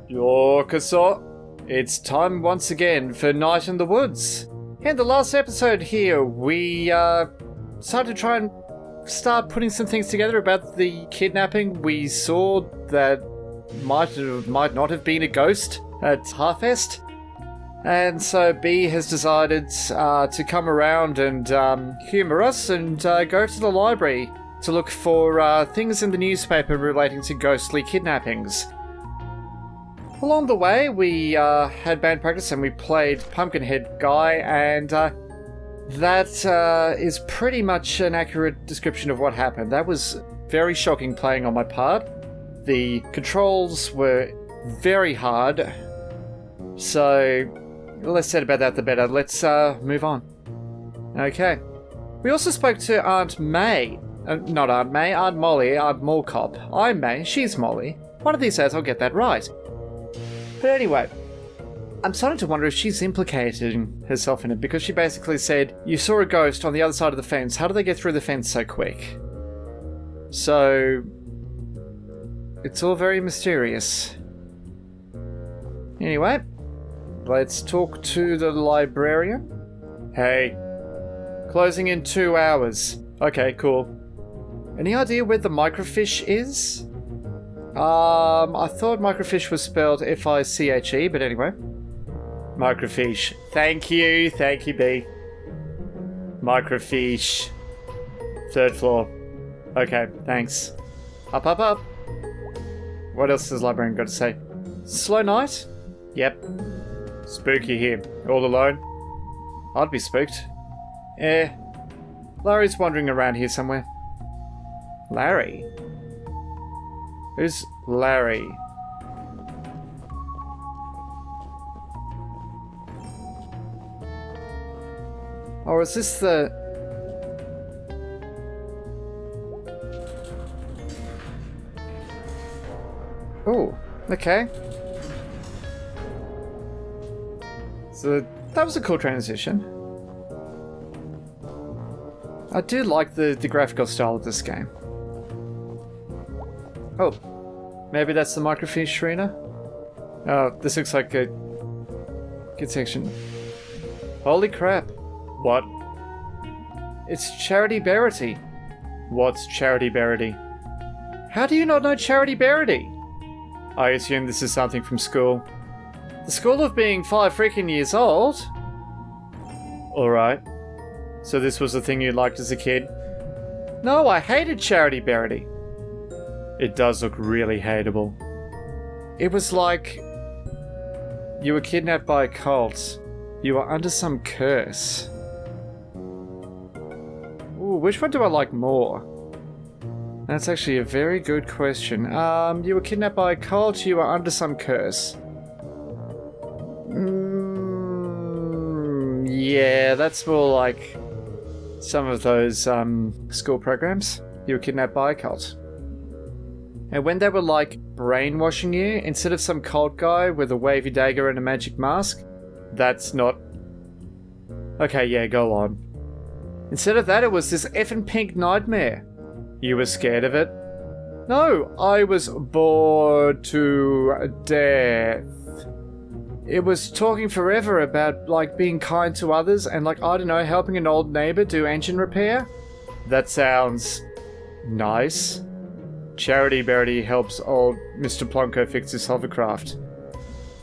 Yorkasaw. It's time once again for Night in the Woods. In the last episode here, we started to try and start putting some things together about the kidnapping. We saw that might not have been a ghost at Harfest. And so B has decided to come around and humour us and go to the library to look for things in the newspaper relating to ghostly kidnappings. Along the way, we had band practice and we played Pumpkinhead Guy, and that is pretty much an accurate description of what happened. That was very shocking playing on my part. The controls were very hard, so less said about that the better. Let's move on. Okay. We also spoke to Aunt May. Not Aunt May, Aunt Molly, Aunt Molecop. I'm May, she's Molly. One of these days I'll get that right. But anyway, I'm starting to wonder if she's implicating herself in it, because she basically said, you saw a ghost on the other side of the fence, how do they get through the fence so quick? So, it's all very mysterious. Anyway, let's talk to the librarian. Hey, closing in 2 hours. Okay, cool. Any idea where the microfiche is? I thought microfiche was spelled F-I-C-H-E, but anyway. Microfiche. Thank you, B. Microfiche. 3rd floor. Okay, thanks. Up. What else has the librarian got to say? Slow night? Yep. Spooky here. All alone? I'd be spooked. Larry's wandering around here somewhere. Larry? Who's Larry? Or is this the... Oh, okay. So, that was a cool transition. I do like the graphical style of this game. Oh, maybe that's the microfiche arena? Oh, this looks like a good section. Holy crap. What? It's Charity Berity. What's Charity Berity? How do you not know Charity Berity? I assume this is something from school. The school of being 5 freaking years old? Alright. So this was the thing you liked as a kid? No, I hated Charity Berity. It does look really hateable. It was like... you were kidnapped by a cult. You were under some curse. Ooh, which one do I like more? That's actually a very good question. You were kidnapped by a cult, you were under some curse. Yeah, that's more like some of those school programs. You were kidnapped by a cult. And when they were like brainwashing you, instead of some cult guy with a wavy dagger and a magic mask, that's not... Okay, yeah, go on. Instead of that, it was this effing pink nightmare. You were scared of it? No, I was bored to death. It was talking forever about, like, being kind to others and, like, I don't know, helping an old neighbor do engine repair? That sounds nice. Charity Berity helps old Mr. Plonko fix his hovercraft.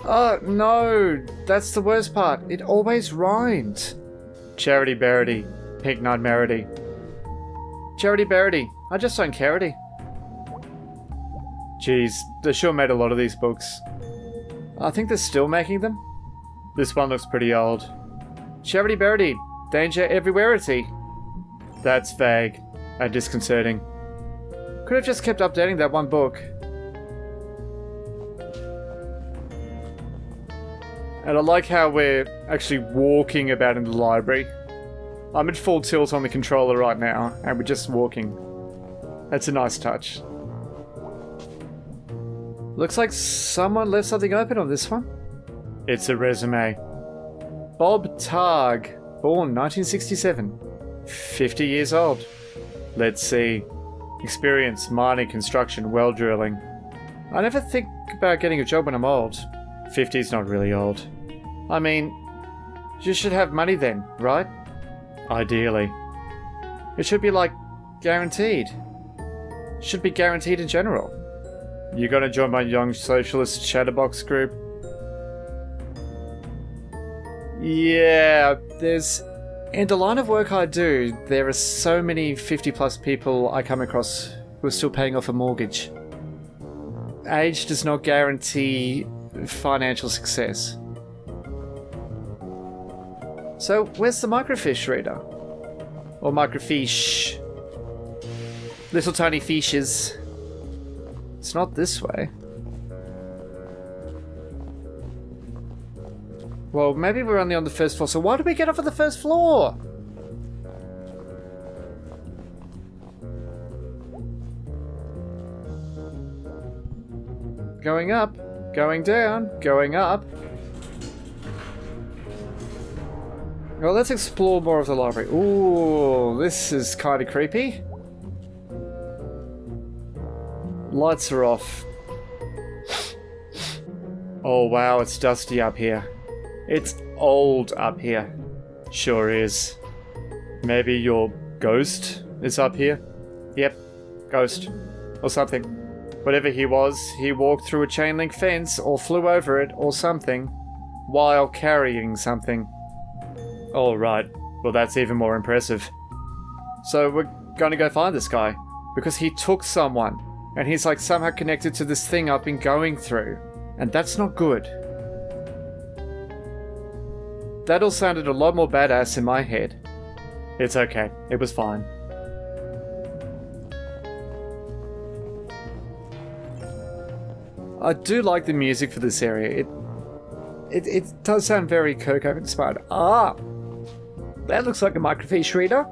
Oh, no, that's the worst part. It always rhymed. Charity Berity, Pink Nightmarity. Charity Berity, I just don't carity. Jeez, they sure made a lot of these books. I think they're still making them. This one looks pretty old. Charity Berity, danger everywhereity. That's vague and disconcerting. Could have just kept updating that one book. And I like how we're actually walking about in the library. I'm at full tilt on the controller right now, and we're just walking. That's a nice touch. Looks like someone left something open on this one. It's a resume. Bob Targ, born 1967. 50 years old. Let's see. Experience, mining, construction, well drilling. I never think about getting a job when I'm old. 50's not really old. I mean, you should have money then, right? Ideally. It should be like guaranteed. Should be guaranteed in general. You gonna join my young socialist chatterbox group? Yeah, there's... In the line of work I do, there are so many 50-plus people I come across who are still paying off a mortgage. Age does not guarantee financial success. So, where's the microfiche reader? Or microfiche? Little tiny fishes. It's not this way. Well, maybe we're only on the first floor, so why did we get off at the first floor? Going up, going down, going up. Well, let's explore more of the library. Ooh, this is kind of creepy. Lights are off. Oh wow, it's dusty up here. It's old up here. Sure is. Maybe your ghost is up here? Yep, ghost. Or something. Whatever he was, he walked through a chain link fence or flew over it or something while carrying something. Alright, well that's even more impressive. So we're gonna go find this guy because he took someone and he's like somehow connected to this thing I've been going through, and that's not good. That all sounded a lot more badass in my head. It's okay, it was fine. I do like the music for this area. It does sound very Coco inspired. Ah! That looks like a microfiche reader.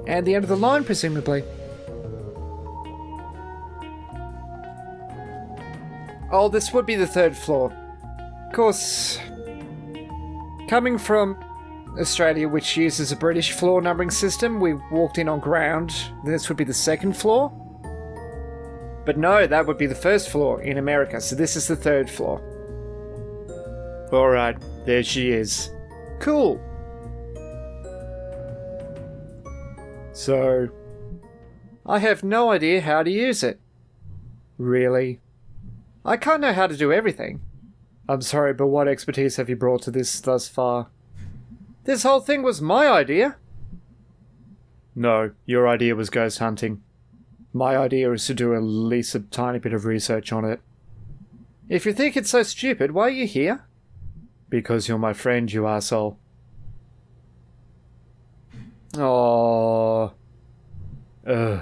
And the end of the line, presumably. Oh, this would be the third floor. Of course, coming from Australia, which uses a British floor numbering system, we walked in on ground. This would be the second floor. But no, that would be the first floor in America, so this is the third floor. Alright, there she is. Cool. So, I have no idea how to use it. Really? I can't know how to do everything. I'm sorry, but what expertise have you brought to this thus far? This whole thing was my idea. No, your idea was ghost hunting. My idea is to do at least a tiny bit of research on it. If you think it's so stupid, why are you here? Because you're my friend, you asshole. Aww. Ugh.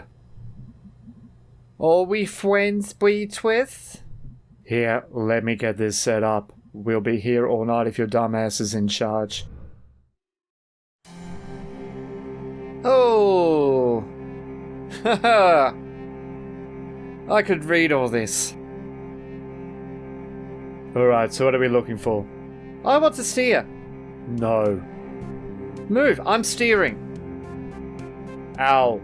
Are we friends, Beatwith? Here, let me get this set up. We'll be here all night if your dumbass is in charge. Oh! Haha! I could read all this. Alright, so what are we looking for? I want to steer. No. Move, I'm steering. Ow.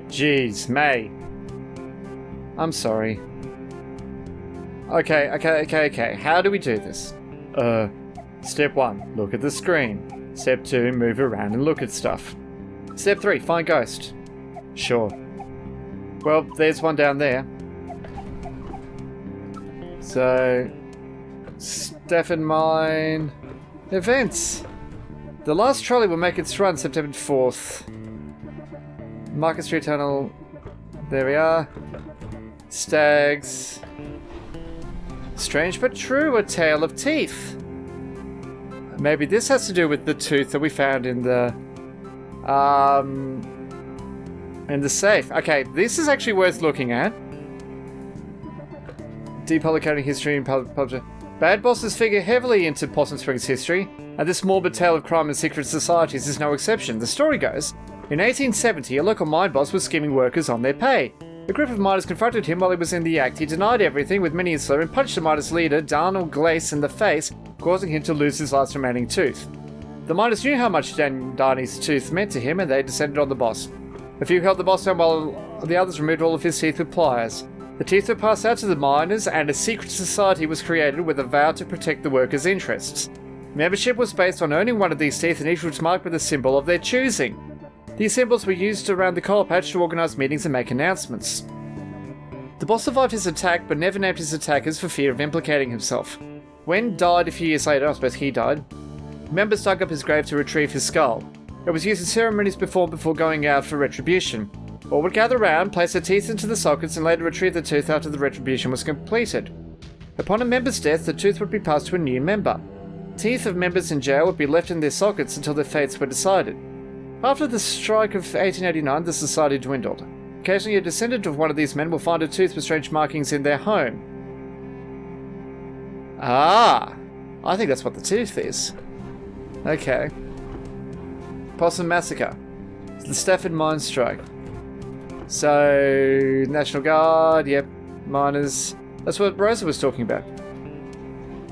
Jeez, May. I'm sorry. Okay. How do we do this? Step 1, look at the screen. Step 2, move around and look at stuff. Step 3, find ghost. Sure. Well, there's one down there. So, Stefan Mine events. The last trolley will make its run September 4th. Market Street Tunnel. There we are. Stags. Strange but true, a tale of teeth. Maybe this has to do with the tooth that we found in the safe. Okay, this is actually worth looking at. Deep accounting history and publisher. Bad bosses figure heavily into Possum Springs history, and this morbid tale of crime and secret societies is no exception. The story goes, in 1870, a local mine boss was skimming workers on their pay. A group of miners confronted him while he was in the act. He denied everything with many slur and punched the miners' leader, Darnell Glace, in the face, causing him to lose his last remaining tooth. The miners knew how much Darney's tooth meant to him, and they descended on the boss. A few held the boss down while the others removed all of his teeth with pliers. The teeth were passed out to the miners, and a secret society was created with a vow to protect the workers' interests. Membership was based on owning one of these teeth, and each was marked with a symbol of their choosing. These symbols were used around the coal patch to organise meetings and make announcements. The boss survived his attack, but never named his attackers for fear of implicating himself. Wen died a few years later, I suppose he died. Members dug up his grave to retrieve his skull. It was used in ceremonies before going out for retribution. All would gather round, place their teeth into the sockets, and later retrieve the tooth after the retribution was completed. Upon a member's death, the tooth would be passed to a new member. Teeth of members in jail would be left in their sockets until their fates were decided. After the strike of 1889, the society dwindled. Occasionally, a descendant of one of these men will find a tooth with strange markings in their home. Ah! I think that's what the tooth is. Okay. Possum Massacre. The Stafford Mine Strike. So, National Guard, yep, miners. That's what Rosa was talking about.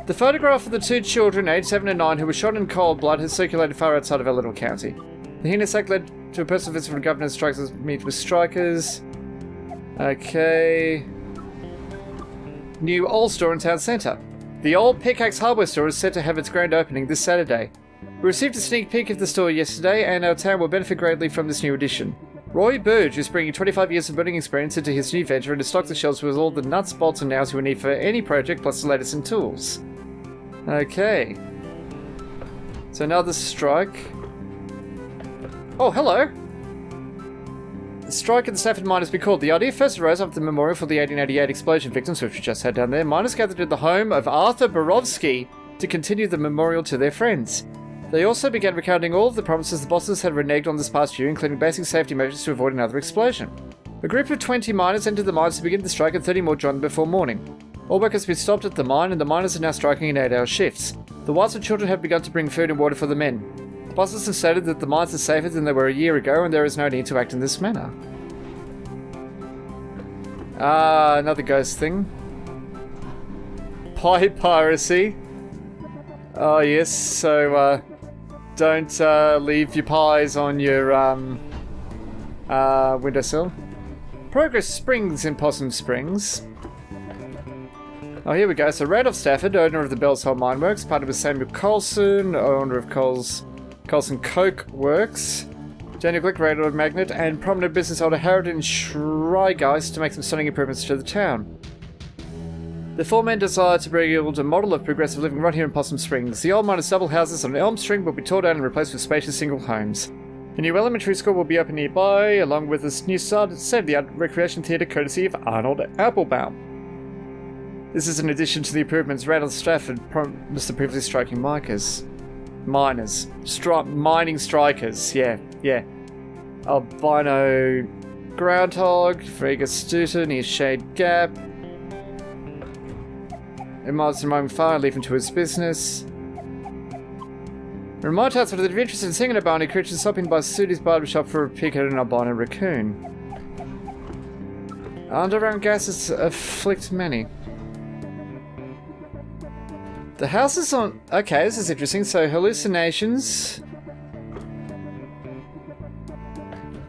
The photograph of the two children, aged 7 and 9, who were shot in cold blood has circulated far outside of our little county. The heinous act led to a personal visit from Governor Strikes to meet with strikers. Okay. New old store in town centre. The old Pickaxe hardware store is set to have its grand opening this Saturday. We received a sneak peek of the store yesterday, and our town will benefit greatly from this new addition. Roy Burge is bringing 25 years of building experience into his new venture and to stock the shelves with all the nuts, bolts and nails you will need for any project, plus the latest in tools. Okay. So another strike. Oh, hello! The strike at the Stafford mine has been called. The idea first arose after the memorial for the 1888 explosion victims, which we just had down there. Miners gathered at the home of Arthur Borowski to continue the memorial to their friends. They also began recounting all of the promises the bosses had reneged on this past year, including basic safety measures to avoid another explosion. A group of 20 miners entered the mines to begin the strike, and 30 more joined them before morning. All work has been stopped at the mine, and the miners are now striking in 8-hour shifts. The wives and children have begun to bring food and water for the men. The bosses have stated that the mines are safer than they were a year ago, and there is no need to act in this manner. Another ghost thing. Pie piracy. Oh yes, so don't leave your pies on your windowsill. Progress Springs in Possum Springs. Oh, here we go. So Randolph Stafford, owner of the Bells Hole Mine Works, partnered with Samuel Colson, owner of Colson Coke Works, Daniel Glick, railroad magnate, and prominent business owner Harridan Schreigeist to make some stunning improvements to the town. The four men desire to build a model of progressive living right here in Possum Springs. The old miners' double houses on Elm Street will be torn down and replaced with spacious single homes. A new elementary school will be open nearby, along with a new state-of-the-art recreation theatre courtesy of Arnold Applebaum. This is in addition to the improvements Randall Stafford promised the previously striking miners. Mining strikers, yeah. Albino Groundhog, Vega Stuta near Shade Gap. Miles and roaming far, leaving to his business. Remote house for the interested in seeing an albino creature, stopping by Sudi's barbershop for a peek at an albino raccoon. Underground gases afflict many. The house is on... Okay, this is interesting. So, hallucinations.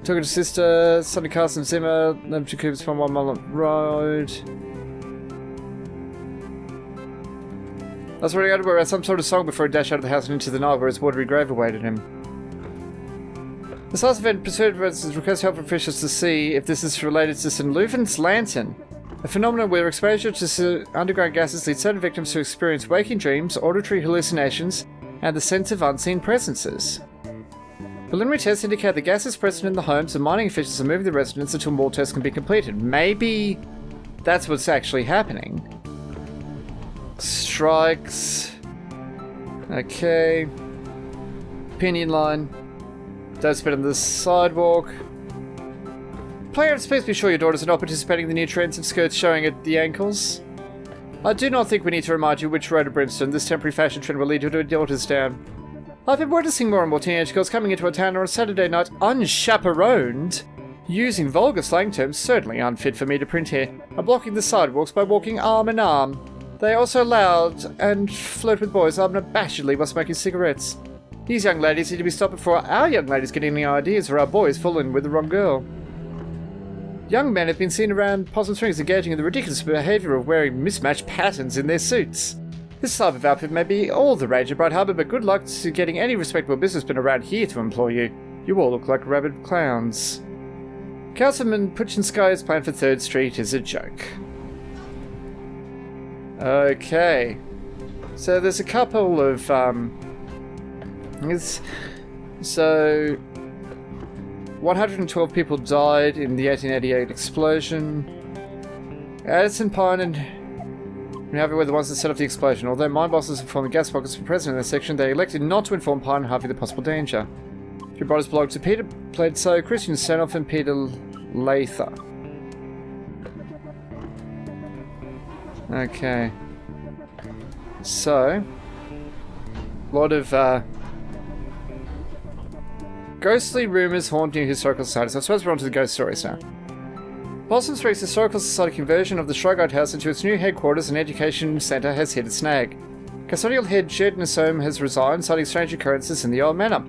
Talking to sister, Sonny Carson Zimmer, Lemon Cooper's from 1 Mile Road. That's where he had to wear some sort of song before he dashed out of the house and into the night where his watery grave awaited him. This last event persuaded residents to request help from officials to see if this is related to St. Leuven's Lantern, a phenomenon where exposure to underground gases leads certain victims to experience waking dreams, auditory hallucinations, and the sense of unseen presences. Preliminary tests indicate the gas is present in the homes, and mining officials are moving the residents until more tests can be completed. Maybe that's what's actually happening. Strikes. Okay. Pinion line. Don't spit on the sidewalk. Parents, please be sure your daughters are not participating in the new trends of skirts showing at the ankles. I do not think we need to remind you which road of brimstone this temporary fashion trend will lead your daughters down. I've been witnessing more and more teenage girls coming into a town on a Saturday night unchaperoned, using vulgar slang terms certainly unfit for me to print here, and blocking the sidewalks by walking arm in arm. They are also loud and flirt with boys unabashedly while smoking cigarettes. These young ladies need to be stopped before our young ladies get any ideas or our boys fall in with the wrong girl. Young men have been seen around Possum Springs engaging in the ridiculous behaviour of wearing mismatched patterns in their suits. This type of outfit may be all the rage at Bright Harbour, but good luck to getting any respectable businessman around here to employ you. You all look like rabid clowns. Councilman Puchinsky's plan for 3rd Street is a joke. Okay. So there's a couple of, so 112 people died in the 1888 explosion. Addison Pine and Harvey were the ones that set off the explosion. Although mine bosses informed the gas pockets for president in their section, they elected not to inform Pine and Harvey the possible danger. Two brothers belonged to Peter Bledsoe, Christian Stanoff, and Peter Lather. Okay. So, a lot of ghostly rumours haunting historical societies. I suppose we're on to the ghost stories now. Possum Springs Historical Society conversion of the Shrugite House into its new headquarters and education centre has hit a snag. Custodial head Jed Nasom has resigned, citing strange occurrences in the old manor.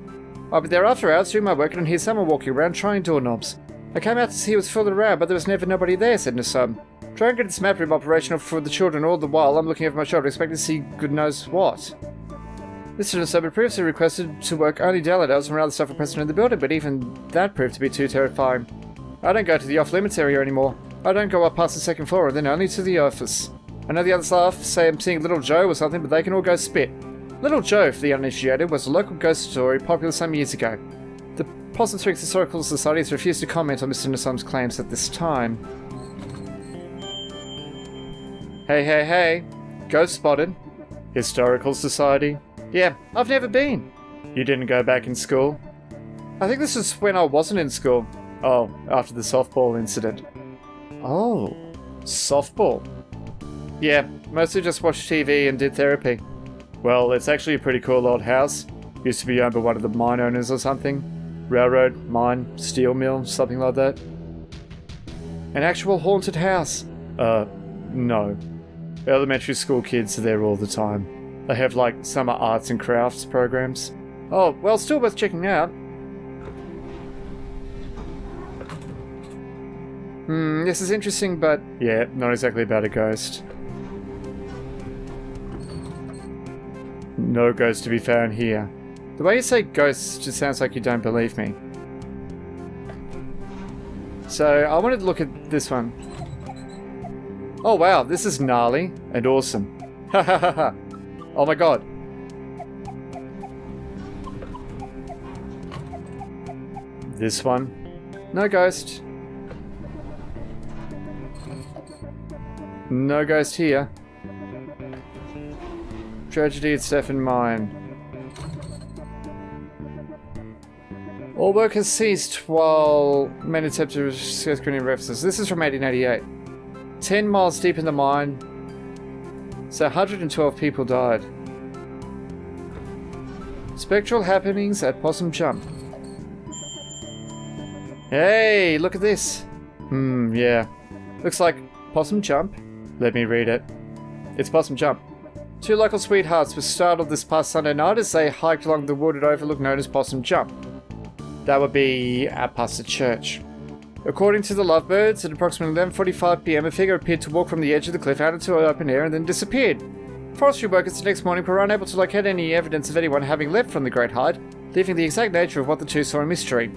I'll be there after hours doing my work and hear someone walking around trying doorknobs. I came out to see who was fooling around, but there was never nobody there, said Nasom. Try and get this map room operational for the children all the while I'm looking over my shoulder, expecting to see good knows what. Mr. Nasom had previously requested to work only daylight hours and rather stuff for president of the building, but even that proved to be too terrifying. I don't go to the off-limits area anymore. I don't go up past the 2nd floor and then only to the office. I know the other staff say I'm seeing Little Joe or something, but they can all go spit. Little Joe, for the uninitiated, was a local ghost story popular some years ago. The Possum Springs Historical Society has refused to comment on Mr. Nasom's claims at this time. Hey. Ghost spotted. Historical Society? Yeah, I've never been. You didn't go back in school? I think this was when I wasn't in school. Oh, after the softball incident. Oh, softball. Yeah, mostly just watched TV and did therapy. Well, it's actually a pretty cool old house. Used to be owned by one of the mine owners or something. Railroad, mine, steel mill, something like that. An actual haunted house? No. Elementary school kids are there all the time. They have like summer arts and crafts programs. Oh, well, still worth checking out. This is interesting, but yeah, not exactly about a ghost. No ghost to be found here. The way you say ghosts just sounds like you don't believe me. So, I wanted to look at this one. Oh wow, this is gnarly and awesome. Ha ha ha ha. Oh my god. This one. No ghost. No ghost here. Tragedy at Stephen Mine. All work has ceased while men attempt to escape references. This is from 1888. 10 miles deep in the mine, so 112 people died. Spectral happenings at Possum Jump. Hey, look at this. Yeah. Looks like Possum Jump. Let me read it. It's Possum Jump. Two local sweethearts were startled this past Sunday night as they hiked along the wooded overlook known as Possum Jump. That would be out past the church. According to the Lovebirds, at approximately 11:45 p.m, a figure appeared to walk from the edge of the cliff out into open air and then disappeared. Forestry workers the next morning were unable to locate any evidence of anyone having left from the Great Height, leaving the exact nature of what the two saw a mystery.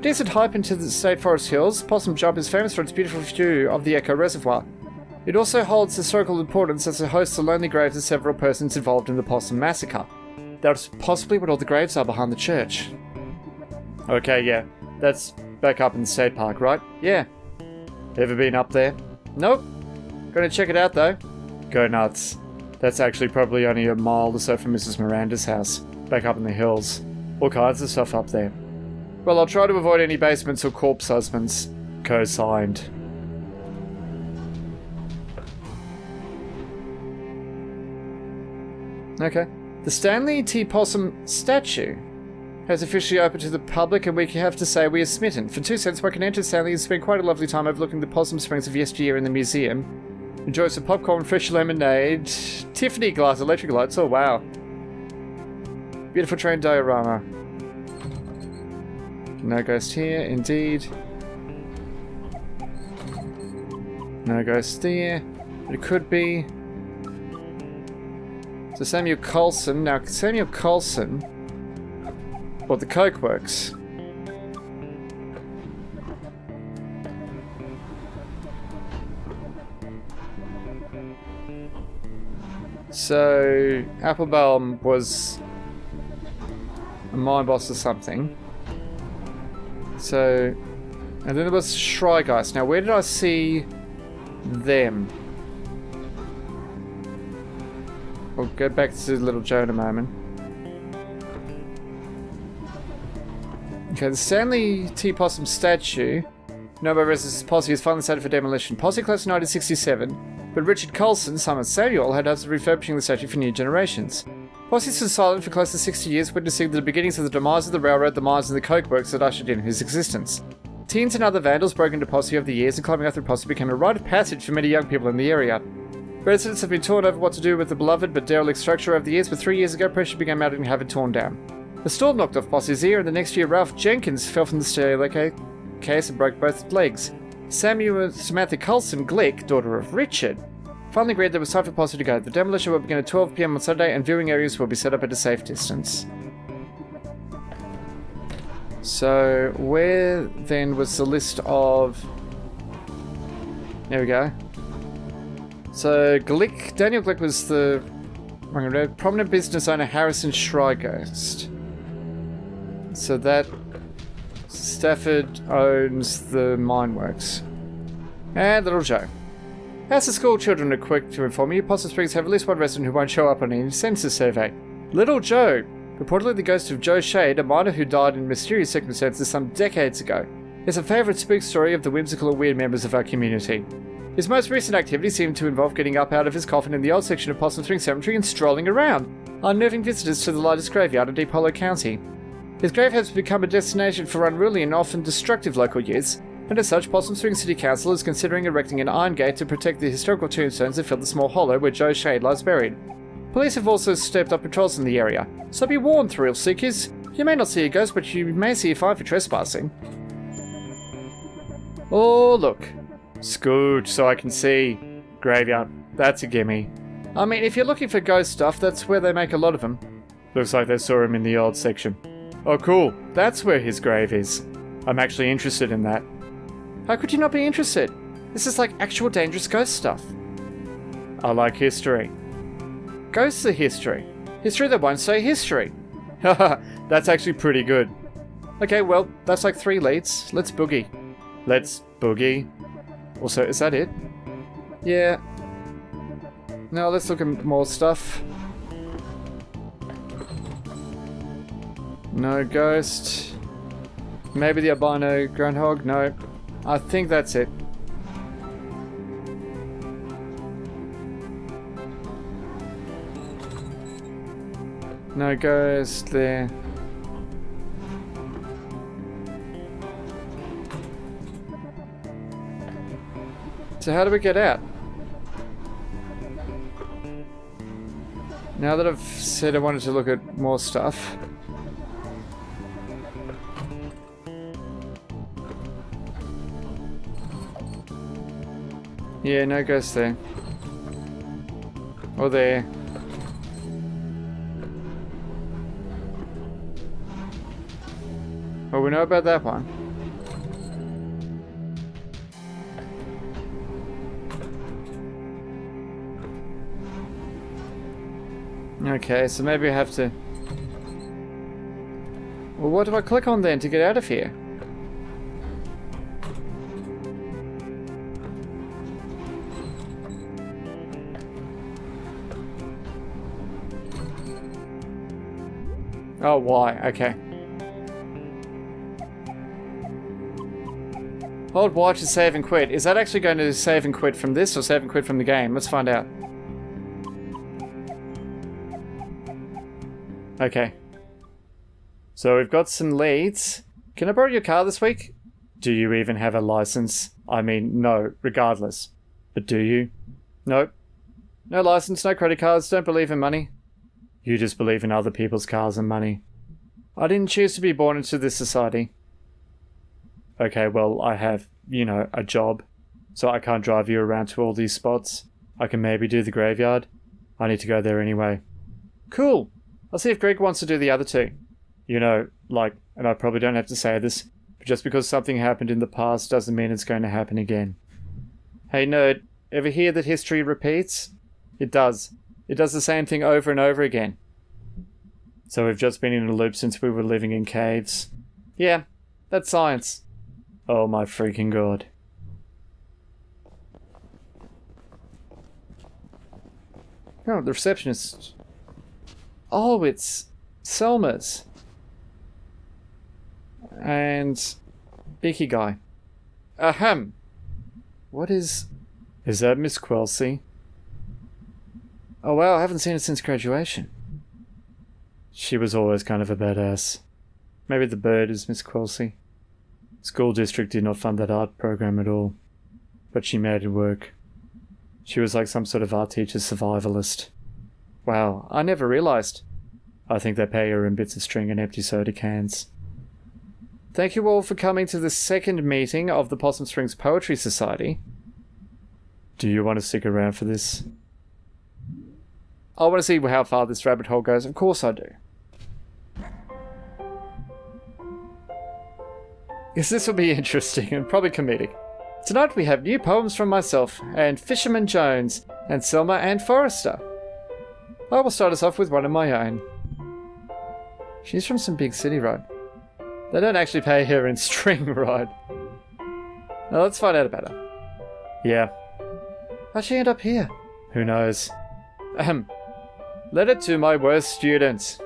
Decent hike into the State Forest Hills, Possum Jump is famous for its beautiful view of the Echo Reservoir. It also holds historical importance as it hosts the lonely graves of several persons involved in the Possum Massacre. That's possibly what all the graves are behind the church. Okay, yeah, that's back up in the state park, right? Yeah. Ever been up there? Nope. Gonna check it out though. Go nuts. That's actually probably only a mile or so from Mrs. Miranda's house, back up in the hills. All kinds of stuff up there. Well, I'll try to avoid any basements or corpse husbands. Co-signed. Okay. The Stanley T. Possum statue has officially opened to the public, and we have to say we are smitten. For 2 cents, one can enter Stanley and spend quite a lovely time overlooking the Possum Springs of yesteryear in the museum. Enjoy some popcorn, fresh lemonade, Tiffany glass electric lights. Oh wow. Beautiful train diorama. No ghost here, indeed. No ghost there. But it could be. So Samuel Coulson. Now, Samuel Coulson. Well, the Coke Works. So, Applebaum was a mine boss or something. So, and then there was Schreigeist. Now, where did I see them? We'll go back to Little Joe in a moment. Okay, the Stanley T. Possum statue, known by residents as Posse, is finally slated for demolition. Posse closed in 1967, but Richard Coulson, son of Samuel, had hopes of refurbishing the statue for new generations. Posse stood silent for close to 60 years, witnessing the beginnings of the demise of the railroad, the mines, and the coke works that ushered in his existence. Teens and other vandals broke into Posse over the years, and climbing up through Posse became a rite of passage for many young people in the area. Residents have been torn over what to do with the beloved but derelict structure over the years, but 3 years ago pressure began mounting to have it torn down. The storm knocked off Posse's ear, and the next year Ralph Jenkins fell from the staircase and broke both legs. Samantha Coulson Glick, daughter of Richard, finally agreed there was time for Posse to go. The demolition will begin at 12 PM on Saturday, and viewing areas will be set up at a safe distance. So, where then was the list of... There we go. So, Glick, Daniel Glick was the prominent business owner Harrison Schreigeist. So that Stafford owns the mine works. And Little Joe. As the school children are quick to inform you, Possum Springs have at least one resident who won't show up on any census survey. Little Joe, reportedly the ghost of Joe Shade, a miner who died in mysterious circumstances some decades ago, is a favourite spook story of the whimsical and weird members of our community. His most recent activities seem to involve getting up out of his coffin in the old section of Possum Springs Cemetery and strolling around, unnerving visitors to the largest graveyard in Deep Hollow County. His grave has become a destination for unruly and often destructive local youths, and as such, Possum Springs City Council is considering erecting an iron gate to protect the historical tombstones that fill the small hollow where Joe Shade lies buried. Police have also stepped up patrols in the area, so be warned, thrill seekers. You may not see a ghost, but you may see a fine for trespassing. Oh, look. Scooch, so I can see. Graveyard. That's a gimme. I mean, if you're looking for ghost stuff, that's where they make a lot of them. Looks like they saw him in the old section. Oh, cool. That's where his grave is. I'm actually interested in that. How could you not be interested? This is like actual dangerous ghost stuff. I like history. Ghosts are history. History that won't say history. Haha, that's actually pretty good. Okay, well, that's like 3 leads. Let's boogie. Let's boogie. Also, is that it? Yeah. No, let's look at more stuff. No ghost. Maybe the albino groundhog? No. I think that's it. No ghost there. So how do we get out? Now that I've said I wanted to look at more stuff. Yeah, no ghost there. Or there. Well, we know about that one. Okay, so maybe I have to... Well, what do I click on then to get out of here? Oh, why? Okay. Hold Y to save and quit. Is that actually going to save and quit from this or save and quit from the game? Let's find out. Okay. So we've got some leads. Can I borrow your car this week? Do you even have a license? I mean, no, regardless. But do you? Nope. No license, no credit cards, don't believe in money. You just believe in other people's cars and money. I didn't choose to be born into this society. Okay, well, I have, a job, so I can't drive you around to all these spots. I can maybe do the graveyard. I need to go there anyway. Cool. I'll see if Greg wants to do the other two. And I probably don't have to say this, but just because something happened in the past doesn't mean it's going to happen again. Hey nerd, ever hear that history repeats? It does. It does the same thing over and over again. So we've just been in a loop since we were living in caves. Yeah, that's science. Oh my freaking god. Oh, the receptionist. Oh, it's Selma's. And Icky Guy. Ahem. What is... Is that Miss Quelsey? Oh wow, I haven't seen her since graduation. She was always kind of a badass. Maybe the bird is Miss Quelsey. School district did not fund that art program at all. But she made it work. She was like some sort of art teacher survivalist. Wow, I never realized. I think they pay her in bits of string and empty soda cans. Thank you all for coming to the second meeting of the Possum Springs Poetry Society. Do you want to stick around for this? I want to see how far this rabbit hole goes. Of course I do. Yes, this will be interesting and probably comedic. Tonight we have new poems from myself and Fisherman Jones and Selma and Forrester. I will start us off with one of my own. She's from some big city, right? They don't actually pay her in string, right? Now let's find out about her. Yeah. How'd she end up here? Who knows? Letter to my worst student.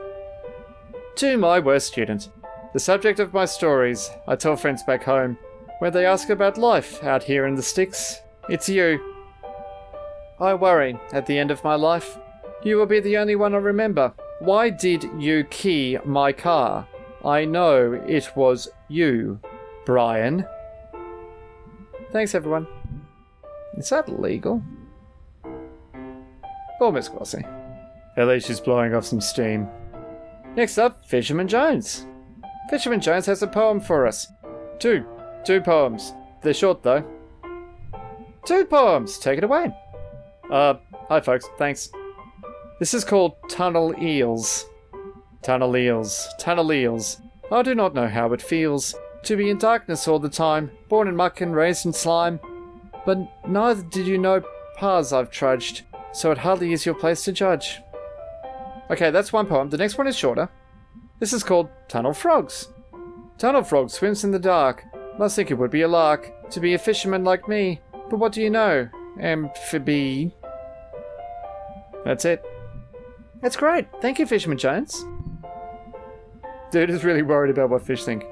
To my worst student. The subject of my stories, I tell friends back home. When they ask about life out here in the sticks, it's you. I worry, at the end of my life, you will be the only one I remember. Why did you key my car? I know it was you, Brian. Thanks, everyone. Is that legal? Poor Miss Quelsey. At least she's blowing off some steam. Next up, Fisherman Jones. Fisherman Jones has a poem for us. Two poems. They're short, though. 2 poems. Take it away. Hi, folks. Thanks. This is called Tunnel Eels. Tunnel eels, tunnel eels. I do not know how it feels to be in darkness all the time, born in muck and raised in slime. But neither did you know paths I've trudged, so it hardly is your place to judge. Okay, that's one poem. The next one is shorter. This is called Tunnel Frogs. Tunnel frog swims in the dark. Must think it would be a lark to be a fisherman like me. But what do you know? Amphibi. That's it. That's great. Thank you, Fisherman Jones. Dude is really worried about what fish think.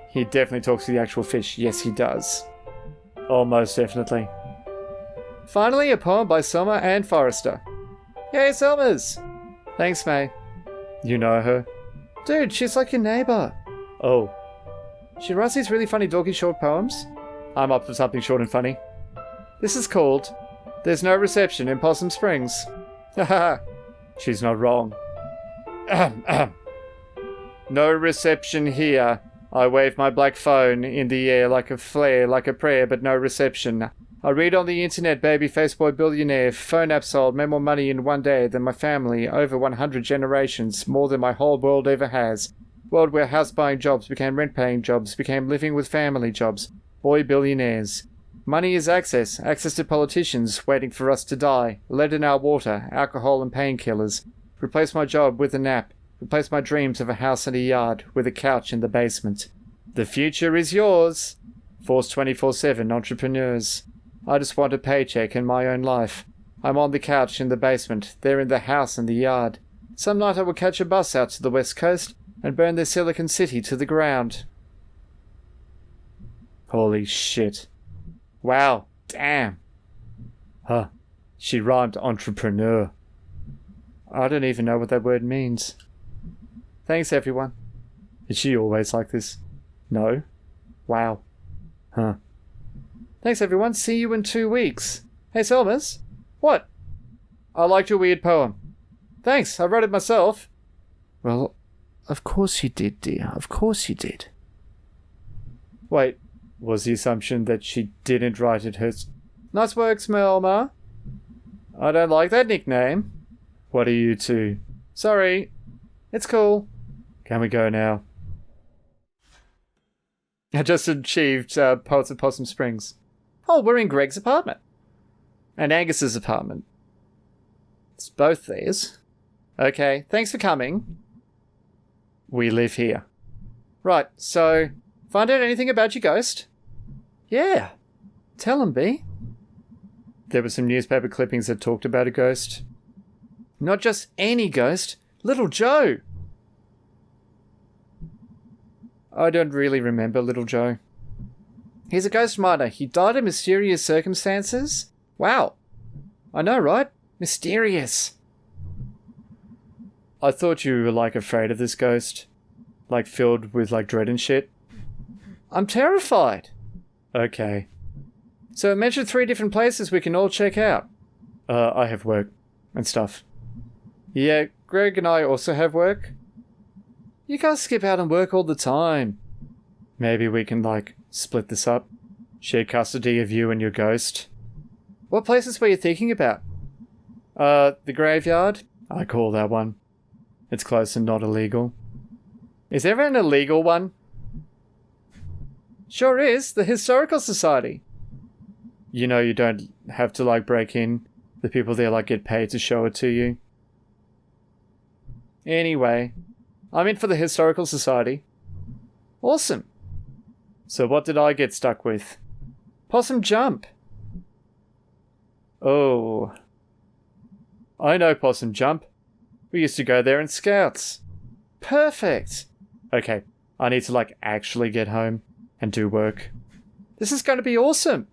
He definitely talks to the actual fish. Yes, he does. Almost definitely. Finally, a poem by Selma and Forrester. Yay, Selmas! Thanks, May. You know her? Dude, she's like your neighbor. Oh. She writes these really funny dorky short poems. I'm up for something short and funny. This is called There's No Reception in Possum Springs. Haha. She's not wrong. No reception here. I wave my black phone in the air like a flare, like a prayer, but no reception. I read on the internet, baby faceboy billionaire, phone app sold, made more money in one day than my family, over 100 generations, more than my whole world ever has. World where house buying jobs became rent paying jobs, became living with family jobs. Boy billionaires. Money is access, access to politicians waiting for us to die, lead in our water, alcohol and painkillers. Replace my job with a nap. Replace my dreams of a house and a yard with a couch in the basement. The future is yours. Force 24/7 entrepreneurs. I just want a paycheck and my own life. I'm on the couch in the basement. They're in the house and the yard. Some night I will catch a bus out to the west coast and burn their Silicon City to the ground. Holy shit. Wow. Damn. Huh. She rhymed entrepreneur. I don't even know what that word means. Thanks, everyone. Is she always like this? No? Wow. Huh. Thanks, everyone. See you in 2 weeks. Hey, Selmas. What? I liked your weird poem. Thanks, I wrote it myself. Well, of course you did, dear. Of course you did. Wait, was the assumption that she didn't write it herself? Nice work, Smelma. I don't like that nickname. What are you two? Sorry. It's cool. Can we go now? I just achieved Poets of Possum Springs. Oh, we're in Greg's apartment. And Angus's apartment. It's both theirs. Okay, thanks for coming. We live here. Right, so, find out anything about your ghost? Yeah. Tell him, B. There were some newspaper clippings that talked about a ghost. Not just any ghost. Little Joe. I don't really remember Little Joe. He's a ghost miner. He died in mysterious circumstances. Wow. I know, right? Mysterious. I thought you were, like, afraid of this ghost. Like, filled with, like, dread and shit. I'm terrified. Okay. So mention 3 different places we can all check out. I have work and stuff. Yeah, Greg and I also have work. You guys skip out on work all the time. Maybe we can, like, split this up. Share custody of you and your ghost. What places were you thinking about? The graveyard? I call that one. It's close and not illegal. Is there an illegal one? Sure is, the Historical Society. You know you don't have to, like, break in. The people there, like, get paid to show it to you. Anyway, I'm in for the Historical Society. Awesome. So what did I get stuck with? Possum Jump. Oh. I know Possum Jump. We used to go there in Scouts. Perfect. Okay, I need to, like, actually get home and do work. This is going to be awesome.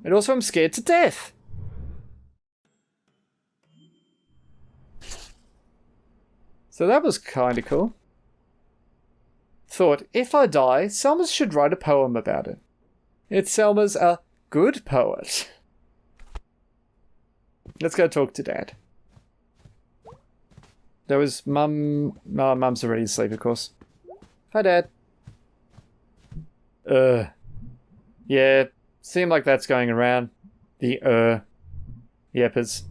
And also I'm scared to death. So that was kind of cool. Thought, if I die, Selma should write a poem about it. It's Selma's a good poet. Let's go talk to Dad. There was Mum... No, Mum's already asleep, of course. Hi, Dad. Yeah, seemed like that's going around. The Yeppers.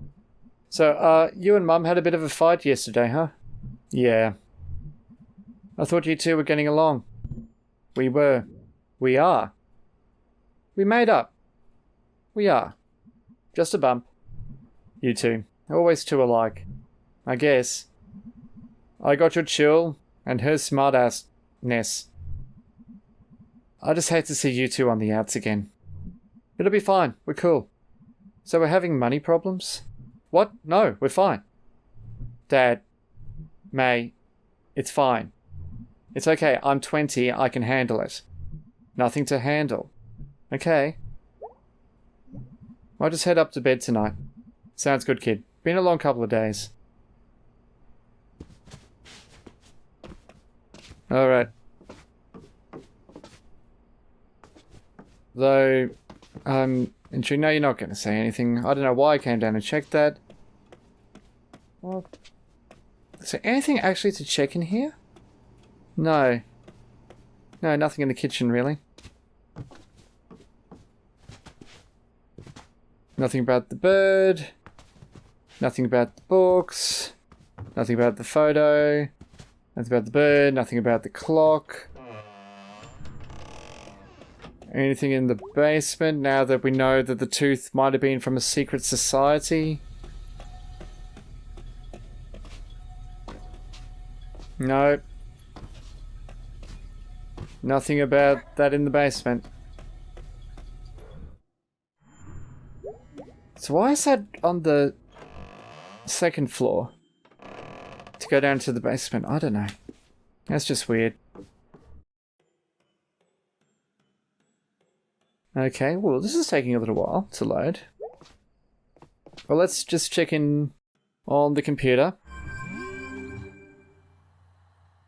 So, you and Mum had a bit of a fight yesterday, huh? Yeah. I thought you two were getting along. We were. We are. We made up. We are. Just a bump. You two. Always two alike. I guess. I got your chill and her smartassness. I just hate to see you two on the outs again. It'll be fine. We're cool. So we're having money problems? What? No, we're fine. Dad. May. It's fine. It's okay. I'm 20. I can handle it. Nothing to handle. Okay. I'll just head up to bed tonight. Sounds good, kid. Been a long couple of days. Alright. Though, intrigued. No, you're not going to say anything. I don't know why I came down and checked that. Well, is there anything actually to check in here? No. No, nothing in the kitchen, really. Nothing about the bird. Nothing about the books. Nothing about the photo. Nothing about the bird. Nothing about the clock. Anything in the basement now that we know that the tooth might have been from a secret society? No. Nothing about that in the basement. So why is that on the second floor? To go down to the basement? I don't know. That's just weird. Okay, well this is taking a little while to load. Well, let's just check in on the computer.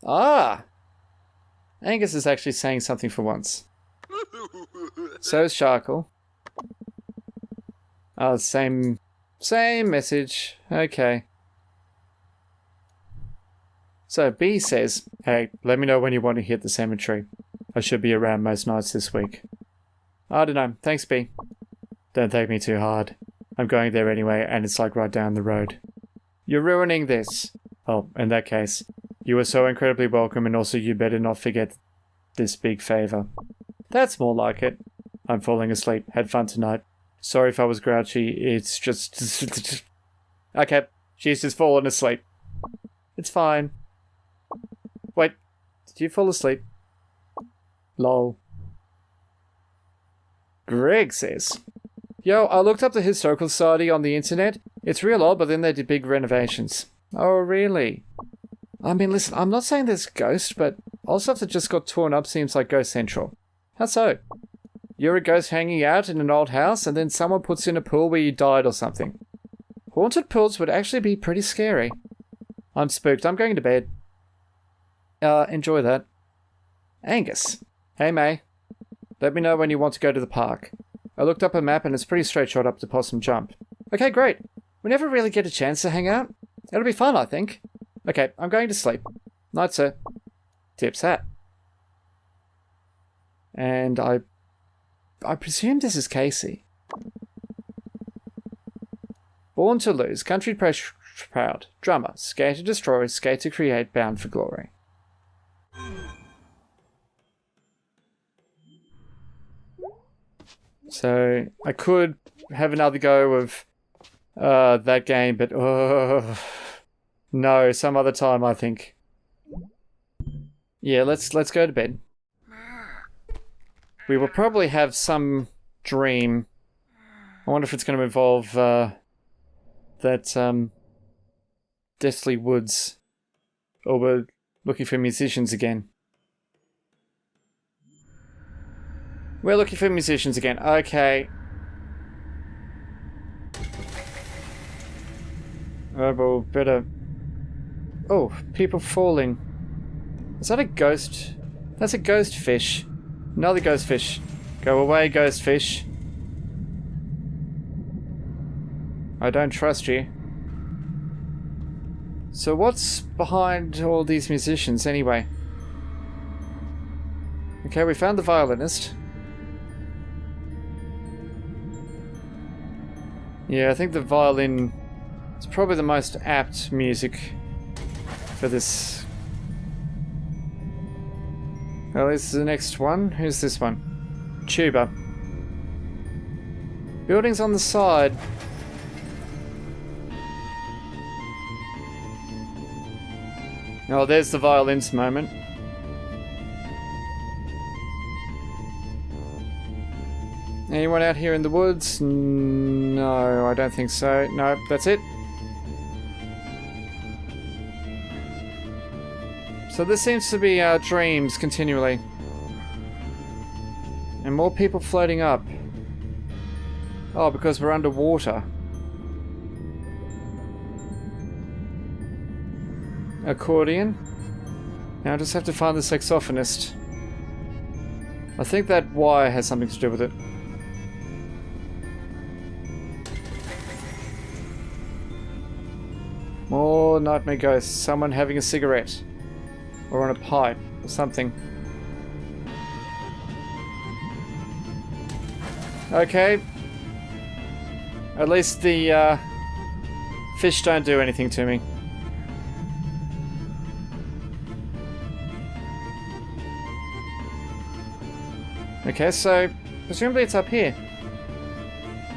Ah! Angus is actually saying something for once. So is Sharkle. Oh, same message. Okay. So B says, hey, let me know when you want to hit the cemetery. I should be around most nights this week. I don't know. Thanks, B. Don't take me too hard. I'm going there anyway, and it's like right down the road. You're ruining this. Oh, in that case, you are so incredibly welcome, and also you better not forget this big favor. That's more like it. I'm falling asleep. Had fun tonight. Sorry if I was grouchy. It's just... Okay, she's just fallen asleep. It's fine. Wait, did you fall asleep? Lol. Greg says, yo, I looked up the Historical Society on the internet. It's real old, but then they did big renovations. Oh, really? I mean, listen, I'm not saying there's ghosts, but all stuff that just got torn up seems like Ghost Central. How so? You're a ghost hanging out in an old house, and then someone puts you in a pool where you died or something. Haunted pools would actually be pretty scary. I'm spooked. I'm going to bed. Enjoy that. Angus. Hey, May. Let me know when you want to go to the park. I looked up a map and it's pretty straight shot up to Possum Jump. Okay, great. We never really get a chance to hang out. It'll be fun, I think. Okay, I'm going to sleep. Night, sir. Tips hat. And I presume this is Casey. Born to lose, country proud, drummer, skate to destroy, skate to create, bound for glory. So I could have another go of that game, but no, some other time I think. Yeah, let's go to bed. We will probably have some dream. I wonder if it's going to involve that Deathly Woods, or we're looking for musicians again. We're looking for musicians again. Okay. Oh, well, better... Oh, people falling. Is that a ghost? That's a ghost fish. Another ghost fish. Go away, ghost fish. I don't trust you. So what's behind all these musicians, anyway? Okay, we found the violinist. Yeah, I think the violin is probably the most apt music for this. Well, this is the next one. Who's this one? Tuba. Buildings on the side. Oh, there's the violins moment. Anyone out here in the woods? No, I don't think so. No, that's it. So this seems to be our dreams continually. And more people floating up. Oh, because we're underwater. Accordion. Now I just have to find the saxophonist. I think that wire has something to do with it. More nightmare ghosts. Someone having a cigarette. Or on a pipe. Or something. Okay. At least the fish don't do anything to me. Okay, so presumably it's up here.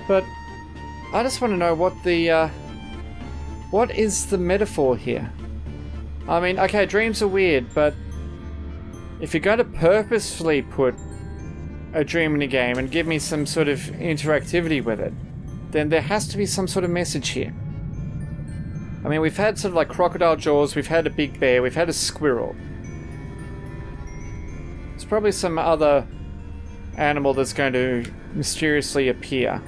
But I just want to know what the what is the metaphor here? I mean, okay, dreams are weird, but if you're going to purposefully put a dream in a game and give me some sort of interactivity with it, then there has to be some sort of message here. I mean, we've had sort of like crocodile jaws, we've had a big bear, we've had a squirrel. There's probably some other animal that's going to mysteriously appear.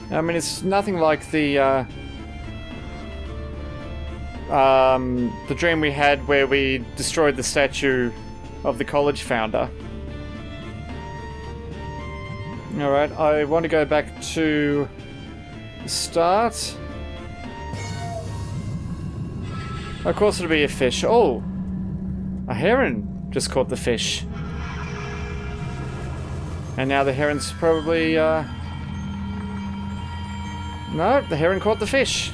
I mean, it's nothing like the dream we had where we destroyed the statue of the college founder. Alright, I want to go back to the start. Of course it'll be a fish. Oh! A heron just caught the fish. And now the heron's probably, No, the heron caught the fish.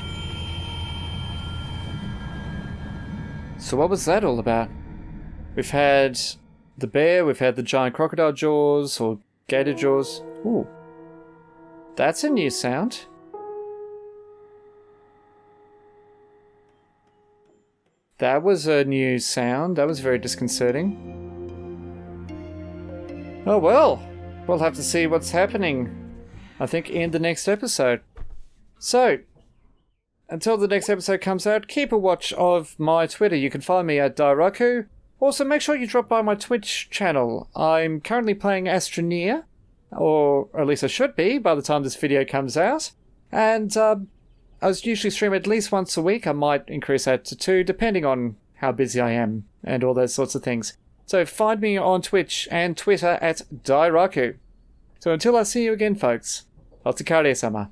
So what was that all about? We've had the bear, we've had the giant crocodile jaws, or gator jaws. Ooh. That's a new sound. That was a new sound. That was very disconcerting. Oh well. We'll have to see what's happening, I think, in the next episode. So, until the next episode comes out, keep a watch of my Twitter. You can find me at Dairakku. Also, make sure you drop by my Twitch channel. I'm currently playing Astroneer, or at least I should be by the time this video comes out. And I usually stream at least once a week. I might increase that to 2, depending on how busy I am and all those sorts of things. So find me on Twitch and Twitter at Dairakku. So until I see you again, folks, Otsukaresama.